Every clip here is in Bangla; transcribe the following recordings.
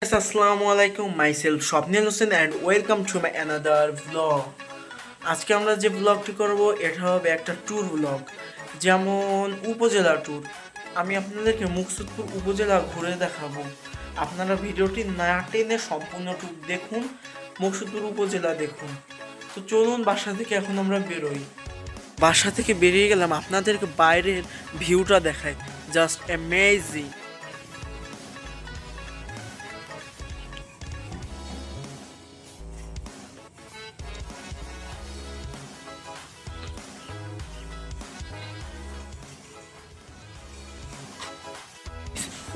Yes, Assalamu alaikum, myself Swapnil Hussain and welcome to my another vlog. আজকে আমরা যে ব্লগটি করব এটা হবে একটা ট্যুর ব্লগ, যেমন উপজেলা ট্যুর। আমি আপনাদেরকে মুকসুদপুর উপজেলা ঘুরে দেখাবো। আপনারা ভিডিওটি না টেনে সম্পূর্ণ ট্যুর দেখুন, মুকসুদপুর উপজেলা দেখুন। তো চলুন বাসা থেকে এখন আমরা বেরোই। বাসা থেকে বেরিয়ে গেলাম, আপনাদেরকে বাইরের ভিউটা দেখায়, জাস্ট অ্যামেজিং।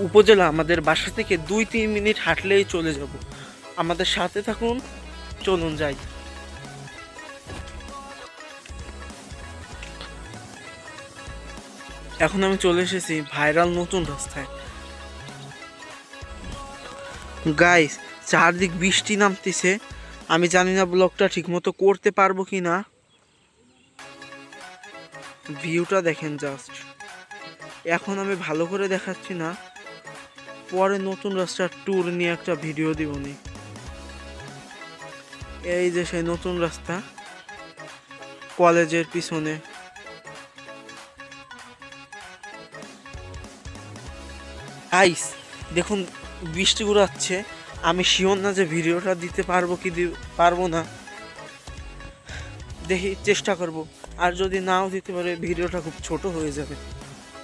উপজেলা আমাদের বাসা থেকে 2-3 মিনিট হাঁটলেই চলে যাব। আমাদের সাথে থাকুন, চলুন যাই। এখন আমি চলে এসেছি ভাইরাল নতুন রাস্তায়। গাইস, চারদিক বৃষ্টি নামতেছে। আমি জানি না ব্লগটা ঠিকমতো করতে পারবো কি না। ভিউটা দেখেন জাস্ট। এখন আমি ভালো করে দেখাচ্ছি না, পরে নতুন রাস্তার ট্যুর নিয়ে একটা ভিডিও দিবনি। এই যে সেই নতুন রাস্তা, কলেজের পিছনে। আইস দেখুন, বৃষ্টি ঘুরাচ্ছে। আমি শিওর না যে ভিডিওটা দিতে পারবো কি পারবো না, দেখি চেষ্টা করব। আর যদি নাও দিতে পারে ভিডিওটা খুব ছোট হয়ে যাবে,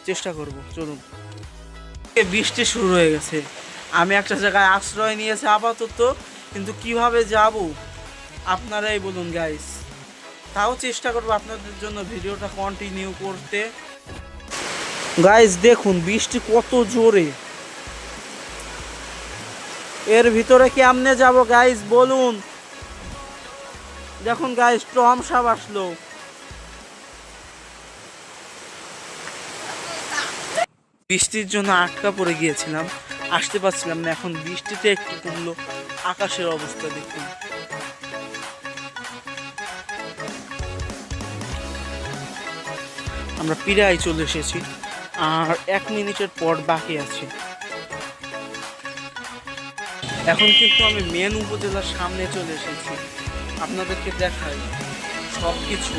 চেষ্টা করব। চলুন। বৃষ্টি শুরু হয়ে গেছে। আমি একটা জায়গায় আশ্রয় নিয়েছি আপাতত, কিন্তু কিভাবে যাব আপনারাই বলুন গাইস। তাও চেষ্টা করবো আপনাদের জন্য ভিডিওটা কন্টিনিউ করতে। গাইস দেখুন বৃষ্টি কত জোরে, এর ভিতরে কেমনে যাব গাইস বলুন। দেখুন গাইস, টম সাপ আসলো। বৃষ্টির জন্য আটকা পড়ে গিয়েছিলাম, আসতে পারছিলাম না। এখন বৃষ্টিতে একটু কমলো, আকাশের অবস্থা দেখুন। আমরা প্রায় চলে এসেছি, আর 1 মিনিটের পর বাকি আছে। এখন কিন্তু আমি মেন উপজেলার সামনে চলে এসেছি, আপনাদেরকে দেখাই সব কিছু।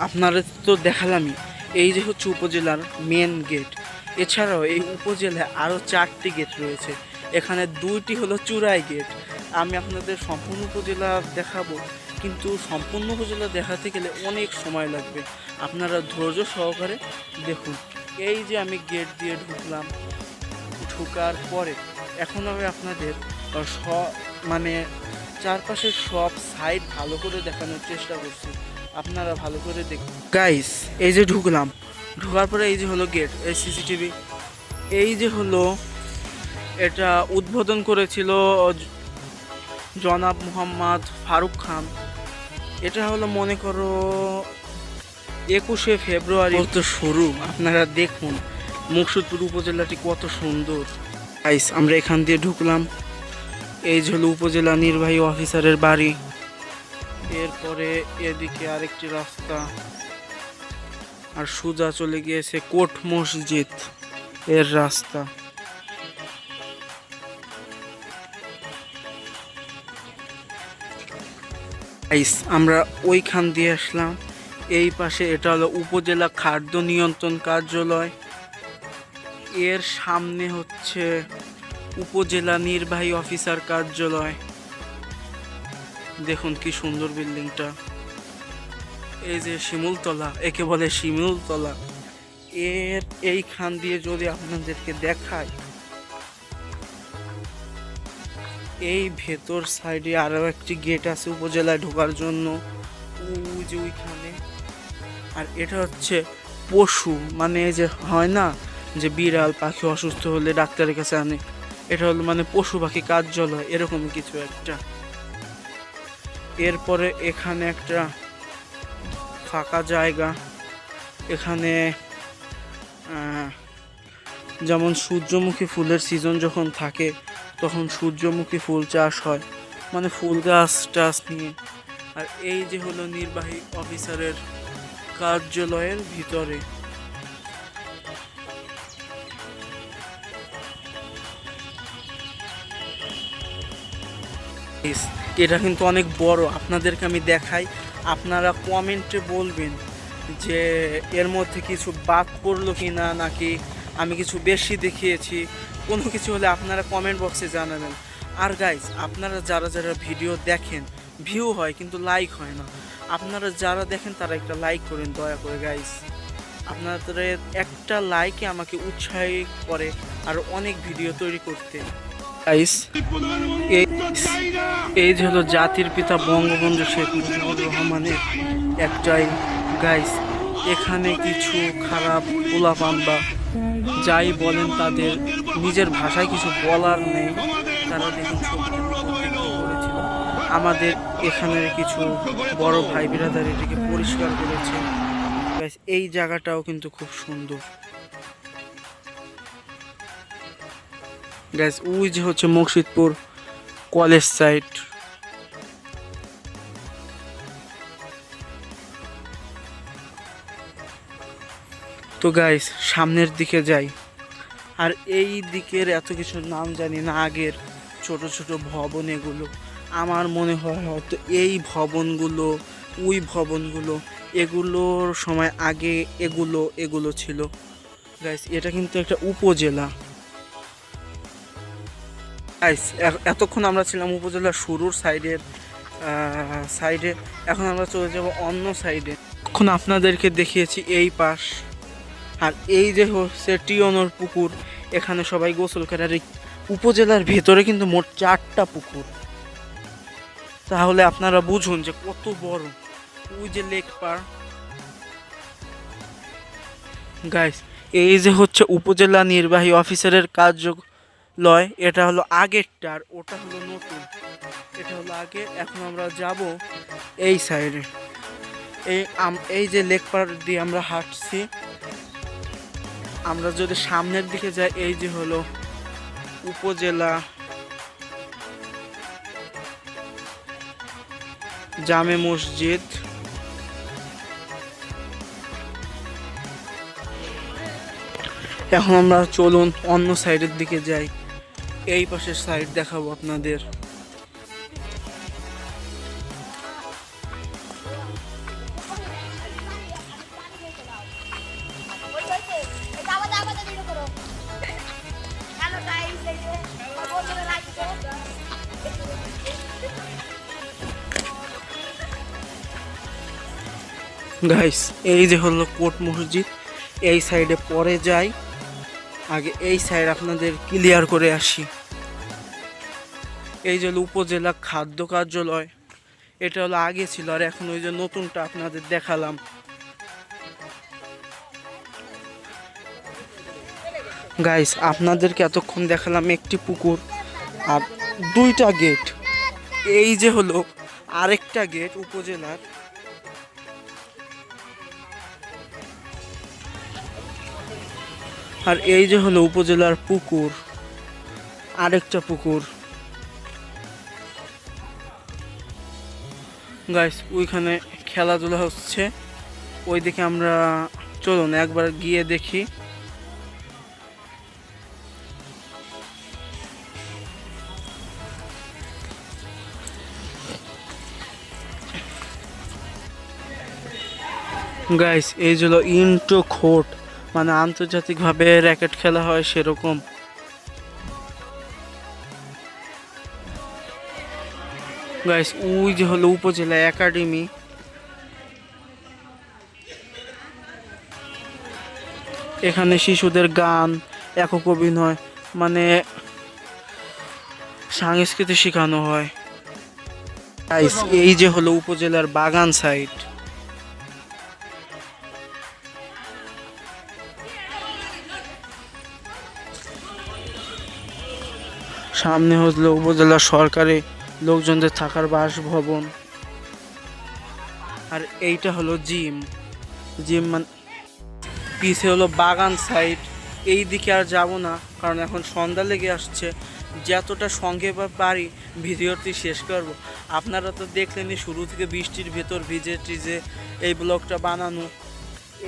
আপনারা তো দেখালামই, এই যে হচ্ছে উপজেলার মেন গেট। এছাড়াও এই উপজেলায় আরও 4টি গেট রয়েছে। এখানে 2টি হলো চূড়াই গেট। আমি আপনাদের সম্পূর্ণ উপজেলা দেখাবো, কিন্তু সম্পূর্ণ উপজেলা দেখাতে গেলে অনেক সময় লাগবে। আপনারা ধৈর্য সহকারে দেখুন। এই যে আমি গেট দিয়ে ঢুকলাম, ঢোকার পরে এখন আমি আপনাদের মানে চারপাশের সব সাইড ভালো করে দেখানোর চেষ্টা করছি। আপনারা ভালো করে দেখুন গাইস। এই যে ঢুকলাম, ঢোকার পরে এই যে হলো গেট, এই সিসিটিভি। এই যে হলো, এটা উদ্বোধন করেছিল জনাব মোহাম্মদ ফারুক খান। এটা হলো মনে করো 21শে ফেব্রুয়ারি তো শুরু। আপনারা দেখুন মুকসুদপুর উপজেলাটি কত সুন্দর। গাইস আমরা এখান দিয়ে ঢুকলাম। এই যে হলো উপজেলা নির্বাহী অফিসারের বাড়ি। এরপরে এদিকে আরেকটি রাস্তা, আর সোজা চলে গিয়েছে কোট মসজিদ এর রাস্তা। আমরা ওইখান দিয়ে আসলাম। এই পাশে এটা হলো উপজেলা খাদ্য নিয়ন্ত্রণ কার্যালয়। এর সামনে হচ্ছে উপজেলা নির্বাহী অফিসার কার্যালয়। দেখুন কি সুন্দর বিল্ডিংটা। এই যে শিমুলতলা, একে বলে শিমুলতলা। এর এইখান দিয়ে যদি আপনাদেরকে দেখায়, এই ভেতর সাইডে আরও একটি গেট আছে উপজেলায় ঢোকার জন্য, ওই যে ওইখানে। আর এটা হচ্ছে পশু, মানে এই যে হয় না যে বিড়াল পাখি অসুস্থ হলে ডাক্তারের কাছে আনে, এটা হলো মানে পশু পাখি কার্যালয় এরকম কিছু একটা। এরপরে এখানে একটা ফাঁকা জায়গা, এখানে যেমন সূর্যমুখী ফুলের সিজন যখন থাকে তখন সূর্যমুখী ফুল চাষ হয়, মানে ফুল গাছ টাছ নিয়ে। আর এই যে হলো নির্বাহী অফিসারের কার্যালয়ের ভিতরে। এটা কিন্তু অনেক বড়, আপনাদেরকে আমি দেখাই, আপনারা কমেন্টে বলবেন যে এর মধ্যে কিছু বাদ পড়লো কি না, নাকি আমি কিছু বেশি দেখিয়েছি। কোনো কিছু হলে আপনারা কমেন্ট বক্সে জানাবেন। আর গাইস, আপনারা যারা যারা ভিডিও দেখেন, ভিউ হয় কিন্তু লাইক হয় না, আপনারা যারা দেখেন তারা একটা লাইক করেন দয়া করে গাইস। আপনাদের একটা লাইকে আমাকে উৎসাহিত করে আর অনেক ভিডিও তৈরি করতে। গাইস, এই যে হলো জাতির পিতা বঙ্গবন্ধু শেখ মুজিবুর রহমানের একটাই গাইস। এখানে কিছু খারাপ পোলাপান বা যাই বলেন তাদের নিজের ভাষায় কিছু বলার নেই। তারা দেখুন করেছিল, আমাদের এখানের কিছু বড় ভাই বিরাদার এটিকে পরিষ্কার করেছে গাইস। এই জায়গাটাও কিন্তু খুব সুন্দর গাইস। ওই যে হচ্ছে মুর্শিদপুর কলেজ সাইড। তো গাইস, সামনের দিকে যাই। আর এই দিকের এত কিছু নাম জানি না, আগের ছোট ছোট ভবন এগুলো। আমার মনে হয় হয়তো এই ভবনগুলো, ওই ভবনগুলো, এগুলোর সময় আগে এগুলো ছিল গাইস। এটা কিন্তু একটা উপজেলা গাইস। এতক্ষণ আমরা ছিলাম উপজেলার শুরুর সাইডে, এখন আমরা চলে যাব অন্য সাইডে। এখন আপনাদেরকে দেখিয়েছি এই পাশ। আর এই যে হচ্ছে টিয়নর পুকুর, এখানে সবাই গোসল করে। আর এই উপজেলার ভেতরে কিন্তু মোট 4টা পুকুর, তাহলে আপনারা বুঝুন যে কত বড়। ওই যে লেক পার গাইস। এই যে হচ্ছে উপজেলা নির্বাহী অফিসারের কার্যালয়, এটা হলো আগেরটা আর ওটা হলো নতুন। এটা হলো আগে, এখন আমরা যাব এই সাইডে। এই যে লেক পার দিয়ে আমরা হাঁটছি। আমরা যদি সামনের দিকে যাই, এই যে হলো উপজেলা জামে মসজিদ। এখন আমরা চলুন অন্য সাইডের দিকে যাই, এই পাশের সাইড দেখাবো আপনাদের। গাইস, এই যে হলো কোট মসজিদ। এই সাইডে পরে যাই, আগে এই সাইড আপনাদের ক্লিয়ার করে আসি। এই যে হলো উপজেলা খাদ্য কার্যালয়, এটা হলো আগে ছিল, আর এখন ওই যে নতুনটা আপনাদের দেখালাম। গাইস, আপনাদেরকে এতক্ষণ দেখালাম একটি পুকুর আর 2টা গেট। এই যে হলো আরেকটা গেট উপজেলার। আর এই যে হলো উপজেলার পুকুর, আরেকটা পুকুর গাইস। ওইখানে খেলাধুলা হচ্ছে, ওইদিকে আমরা চলুন একবার গিয়ে দেখি। গাইস, এই হলো ইন্টো কোর্ট, মানে আন্তর্জাতিকভাবে র্যাকেট খেলা হয় সেরকম। গাইস, ওই যে হলো উপজেলা একাডেমি। এখানে শিশুদের গান, একক অভিনয়, মানে সংস্কৃতি শেখানো হয়। গাইস, এই যে হলো উপজেলার বাগান সাইড। সামনে হলো উপজেলা সরকারি লোকজনদের থাকার বাসভবন। আর এইটা হলো জিম। জিম মানে পিছে হলো বাগান সাইড। এই দিকে আর যাব না, কারণ এখন সন্ধ্যা লেগে আসছে। যতটা সংক্ষেপে পারি ভিডিওটি শেষ করব। আপনারা তো দেখলেনই শুরু থেকে বৃষ্টির ভেতর ভিজে টিজে এই ব্লগটা বানানো।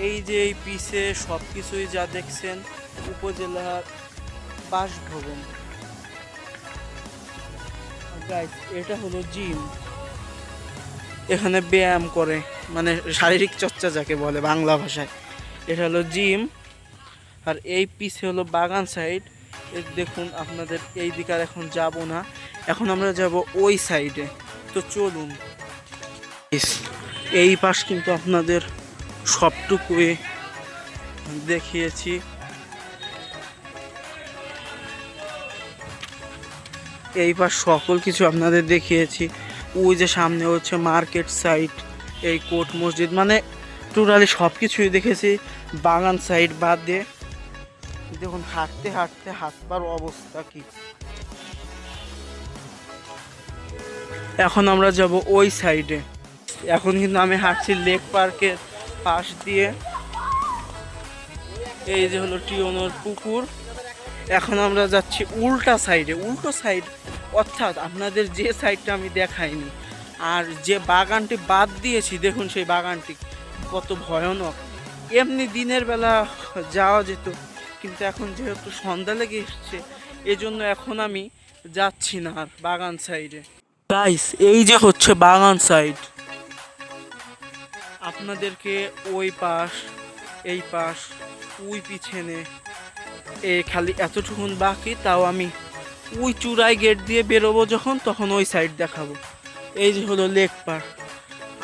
এই যে এই পিছে সব কিছুই যা দেখছেন উপজেলার বাসভবন। গাইস, এটা হলো জিম। এখানে ব্যায়াম করে, মানে শারীরিক চর্চা যাকে বলে বাংলা ভাষায়, এটা হলো জিম। আর এই পিছে হলো বাগান সাইড। দেখুন আপনাদের এই দিকে আর এখন যাব না, এখন আমরা যাব ওই সাইডে। তো চলুন। এই পাশ কিন্তু আপনাদের সবটুকুই দেখিয়েছি। এই পাশ সকল কিছু আপনাদের দেখিয়েছি। ওই যে সামনে হচ্ছে মার্কেট সাইড, এই কোট মসজিদ, মানে টোটালি সব কিছুই দেখেছি বাগান সাইড বাদ দিয়ে। দেখুন হাঁটতে হাঁটতে হাত পার অবস্থা কি। এখন আমরা যাব ওই সাইডে। এখন কিন্তু আমি হাঁটছি লেক পার্কের পাশ দিয়ে। এই যে হলো টিওনোর পুকুর। এখন আমরা যাচ্ছি উল্টা সাইডে, উল্টো সাইড, অর্থাৎ আপনাদের যে সাইডটা আমি দেখাইনি। আর যে বাগানটি বাদ দিয়েছি দেখুন সেই বাগানটি কত ভয়ানক। এমনি দিনের বেলা যাওয়া যেত, কিন্তু এখন যেহেতু সন্ধ্যা লেগে এসছে এজন্য এখন আমি যাচ্ছি না আর বাগান সাইডে। গাইস, এই যে হচ্ছে বাগান সাইড। আপনাদেরকে ওই পাশ, এই পাশ, ওই পিছনে খালি এতটুকুন বাকি, তাও আমি ওই চূড়ায় গেট দিয়ে বেরোবো যখন, তখন ওই সাইড দেখাবো। এই যে হলো লেক পার্ক।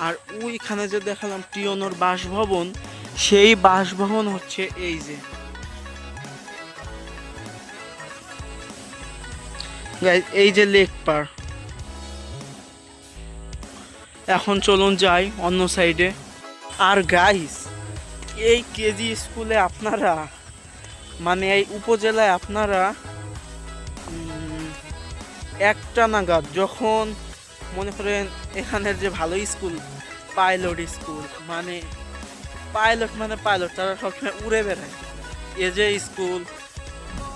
আর ওইখানে যে দেখালাম টিওনোর বাসভবন, সেই বাসভবন হচ্ছে এই যে। এই যে লেক পার্ক। এখন চলুন যাই অন্য সাইডে। আর গাইস, এই কেজি স্কুলে আপনারা, মানে এই উপজেলায় আপনারা একটা নাগাদ যখন মনে করেন এখানের যে ভালো স্কুল পাইলট স্কুল, মানে পাইলট তারা সবসময় উড়ে বেড়ায়। এজে স্কুল,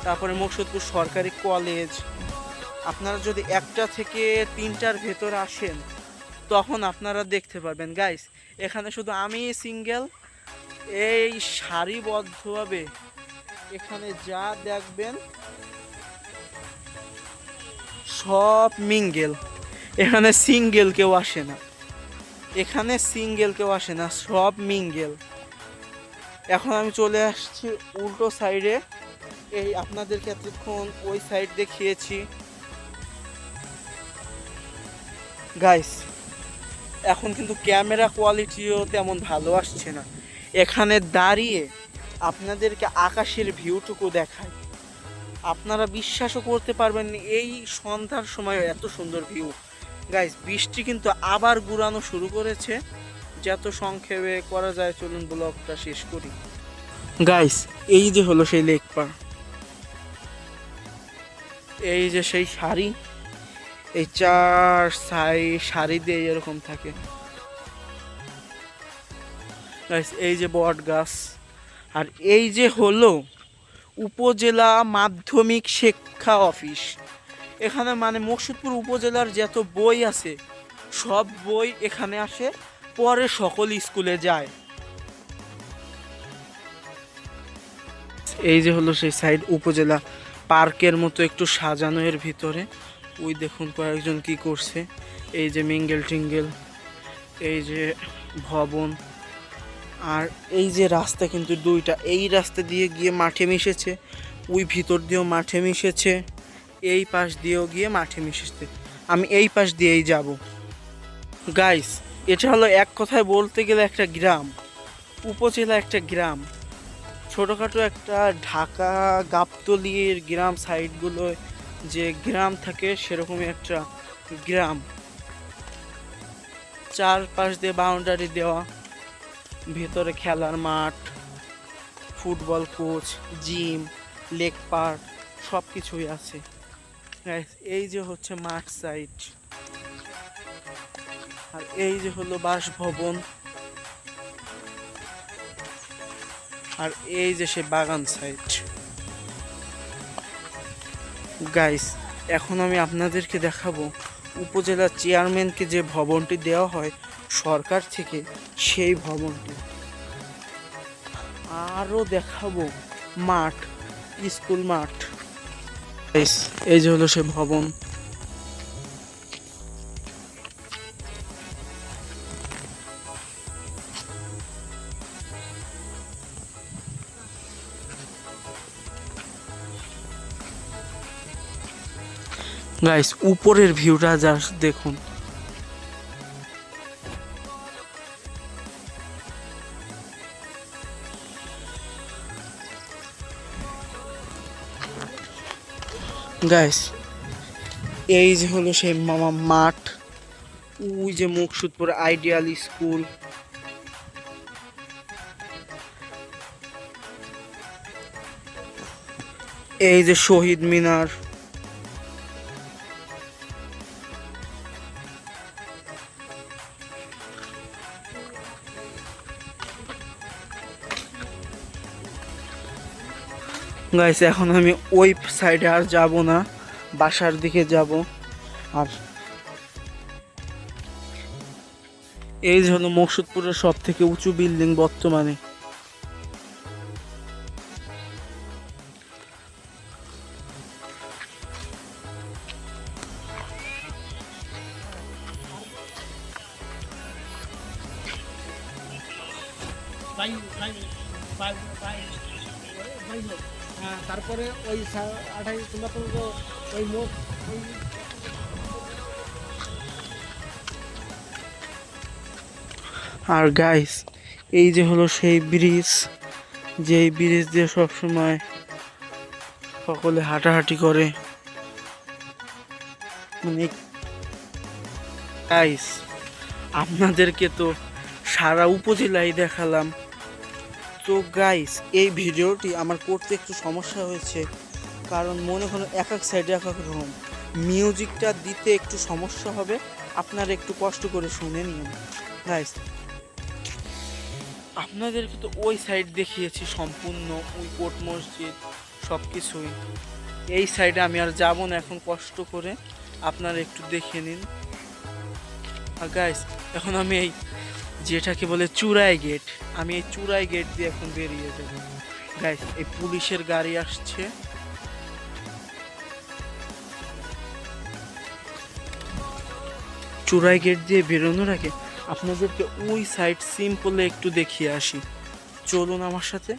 তারপরে মকসুদপুর সরকারি কলেজ, আপনারা যদি 1টা থেকে 3টার ভেতর আসেন তখন আপনারা দেখতে পারবেন। গাইস, এখানে শুধু আমি সিঙ্গেল। এই সারিবদ্ধভাবে এখানে যা দেখবেন সব মিঙ্গেল। এখানে সিঙ্গেল কেউ আসে না, এখানে সিঙ্গেল কেউ আসে না, সব মিঙ্গেল। এখন আমি চলে আসছি উল্টো সাইডে। এই আপনাদেরকে এতক্ষণ ওই সাইড দেখিয়েছি। গাইস, এখন কিন্তু ক্যামেরা কোয়ালিটিও তেমন ভালো আসছে না। এখানে দাঁড়িয়ে আপনাদেরকে আকাশের ভিউটুকু দেখায়, আপনারা বিশ্বাসও করতে পারবেন না এই সন্ধ্যার সময় এত সুন্দর ভিউ। গাইস, বৃষ্টি কিন্তু আবার গুড়ানো শুরু করেছে। যত সংক্ষেপে করা যায় চলুন ব্লগটা শেষ করি। গাইস, এই যে হলো সেই লেক পার্ক। এই যে সেই সারি, এই 4 সারি দিয়ে এরকম থাকে। গাইস, এই যে বট গাছ। আর এই যে হলো উপজেলা মাধ্যমিক শিক্ষা অফিস। এখানে মানে মকসুদপুর উপজেলার যত বই আছে সব বই এখানে আসে, পরে সকল স্কুলে যায়। এই যে হলো সেই সাইড, উপজেলা পার্কের মতো একটু সাজানো এর ভিতরে। ওই দেখুন কয়েকজন কি করছে। এই যে মিঙ্গেল টিঙ্গেল, এই যে ভবন। আর এই যে রাস্তা কিন্তু 2টা, এই রাস্তা দিয়ে গিয়ে মাঠে মিশেছে, ওই ভিতর দিয়েও মাঠে মিশেছে, এই পাশ দিয়েও গিয়ে মাঠে মিশেছে। আমি এই পাশ দিয়েই যাব। গাইস, এটা হলো এক কথায় বলতে গেলে একটা গ্রাম, উপজেলা একটা গ্রাম, ছোটোখাটো একটা ঢাকা গাবতলির গ্রাম সাইডগুলোয় যে গ্রাম থাকে সেরকমই একটা গ্রাম। চারপাশ দিয়ে বাউন্ডারি দেওয়া, ভেতরে খেলার মাঠ, football coach, gym, lake park সব কিছুই আছে। Guys, এই যে হচ্ছে মাঠ সাইড, আর এই যে হলো বাসভবন, আর এই যে সে বাগান সাইড। গাইস, এখন আমি আপনাদেরকে দেখাবো উপজেলা চেয়ারম্যানকে যে ভবনটি দেওয়া হয় সরকার থেকে, সেই ভবনটি। আরও দেখাবো মাঠ, স্কুল মাঠ। গাইস, এই যে হলো সে ভবন। গাইস, উপরের ভিউটা জাস্ট দেখুন। গাইস, এই যে হলো সেই মাঠ, ওই যে মুকসুদপুর আইডিয়াল স্কুল, এই যে শহীদ মিনার, গাইস এখন আমি ওই সাইডে আর যাব না, বাসার দিকে যাব। আর এই যে হলো মুকসুদপুরের সব থেকে উঁচু বিল্ডিং বর্তমানে। তারপরে ওই 28 তোমরা তো ওই মোট আর গাইস, এই যে হলো সেই ব্রিজ, যেই ব্রিজ দিয়ে সবসময় সকলে হাঁটাহাঁটি করে। মানে গাইস, আপনাদেরকে তো সারা উপজেলায় দেখালাম। তো গাইস, এই ভিডিওটি আমার করতে একটু সমস্যা হয়েছে, কারণ মনে করেন এক এক সাইডে এক এক রকম মিউজিকটা দিতে একটু সমস্যা হবে, আপনারা একটু কষ্ট করে শুনে নিন। গাইস, আপনাদেরকে তো ওই সাইড দেখিয়েছি সম্পূর্ণ, ওই কোট মসজিদ সব কিছুই। এই সাইডে আমি আর যাব না এখন, কষ্ট করে আপনারা একটু দেখে নিন। আর গাইস, এখন আমি এই যেটাকে বলে চুরাই গেট, আমি এই চুরাই গেট দিয়ে এখন বেরিয়ে যাব। গাইস, এই পুলিশের গাড়ি আসছে। চুরাই গেট দিয়ে বেরোনোর আগে আপনাদেরকে ওই সাইড সিম্পলে একটু দেখিয়ে আসি, চলুন আমার সাথে।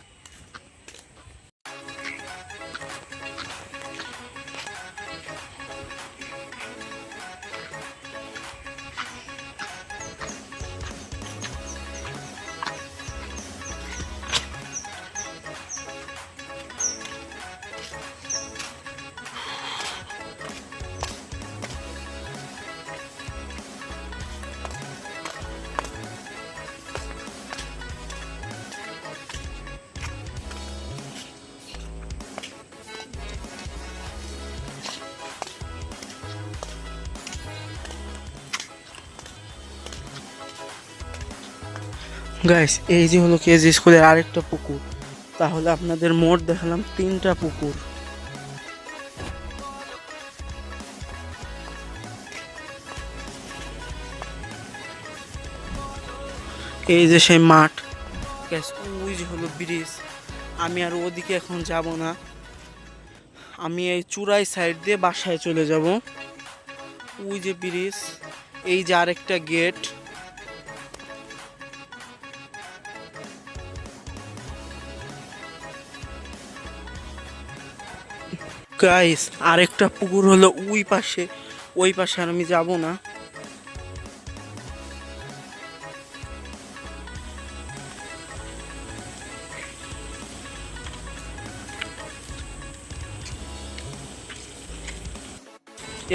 গাইস, এই যে হলো কেজি স্কুলের আরেকটা পুকুর, তাহলে আপনাদের মোট দেখালাম 3টা পুকুর। এই যে সেই মাঠ। গাইস, ওই যে হলো ব্রিজ। আমি আর ওদিকে এখন যাব না, আমি এই চূড়াই সাইড দিয়ে বাসায় চলে যাব। ওই যে ব্রিজ, এই যে আরেকটা গেট। গাইস, আরেকটা পুকুর হলো ওই পাশে, ওই পাশে আর আমি যাব না।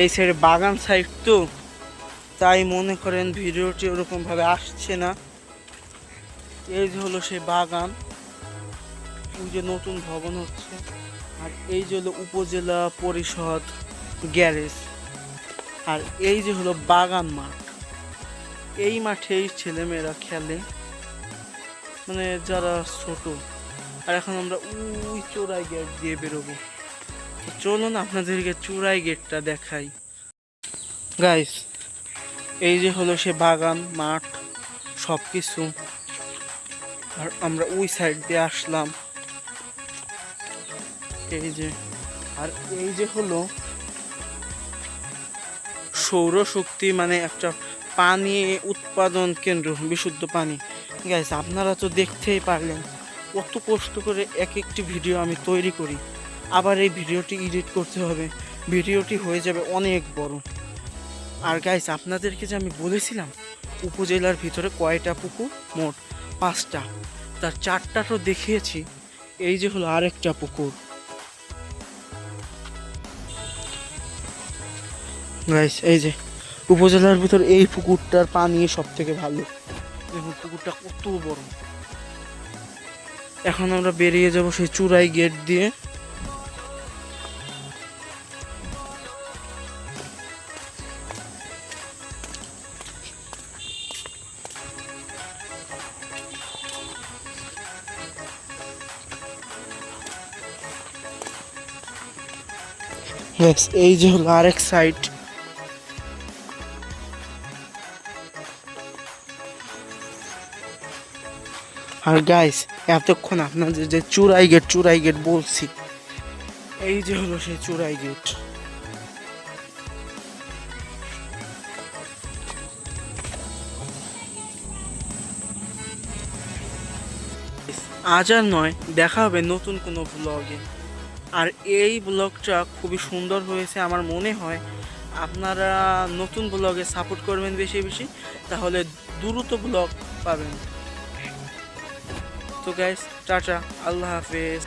এই সাইডে বাগান সাইড তো, তাই মনে করেন ভিডিওটি ওরকম ভাবে আসছে না। এই যে হলো সেই বাগান, ওই যে নতুন ভবন হচ্ছে, আর এই যে হলো উপজেলা পরিষদ, গ্যারেজ। আর এই যে হলো বাগান মাঠ, এই মাঠেই ছেলেমেয়েরা খেলে, মানে যারা ছোট। আর এখন আমরা ওই চোরাই গেট দিয়ে বেরোবো। তো চলুন আপনাদেরকে চোরাই গেটটা দেখাই। গাইস, এই যে হলো সে বাগান মাঠ সব কিছু। আর আমরা ওই সাইড দিয়ে আসলাম, এই যে। আর এই যে হলো সৌরশক্তি, মানে একটা পানি উৎপাদন কেন্দ্র, বিশুদ্ধ পানি। গাইস, আপনারা তো দেখতেই পারলেন কত কষ্ট করে এক একটি ভিডিও আমি তৈরি করি। আবার এই ভিডিওটি এডিট করতে হবে, ভিডিওটি হয়ে যাবে অনেক বড়। আর গাইস, আপনাদেরকে যে আমি বলেছিলাম উপজেলার ভিতরে কয়টা পুকুর, মোট 5টা, তার 4টা তো দেখিয়েছি। এই যে হলো আরেকটা পুকুর। গাইস, এই যে উপজেলার ভিতর এই পুকুরটার পানি সব থেকে ভালো। দেখুন পুকুরটা কত বড়। এখন আমরা বেরিয়ে যাব সেই চুরাই গেট দিয়ে। এই যে হলো আরেক সাইড। আর গাইস, এতক্ষণ আপনাদের যে চুরাই গেট বলছি, এই যে হলো সেই চুরাই গেট। আজ আর নয়, দেখা হবে নতুন কোনো ব্লগে। আর এই ব্লগটা খুবই সুন্দর হয়েছে আমার মনে হয়। আপনারা নতুন ব্লগে সাপোর্ট করবেন বেশি বেশি, তাহলে দ্রুত ব্লগ পাবেন। তো গাইস, টাটা, আল্লাহ হাফেজ।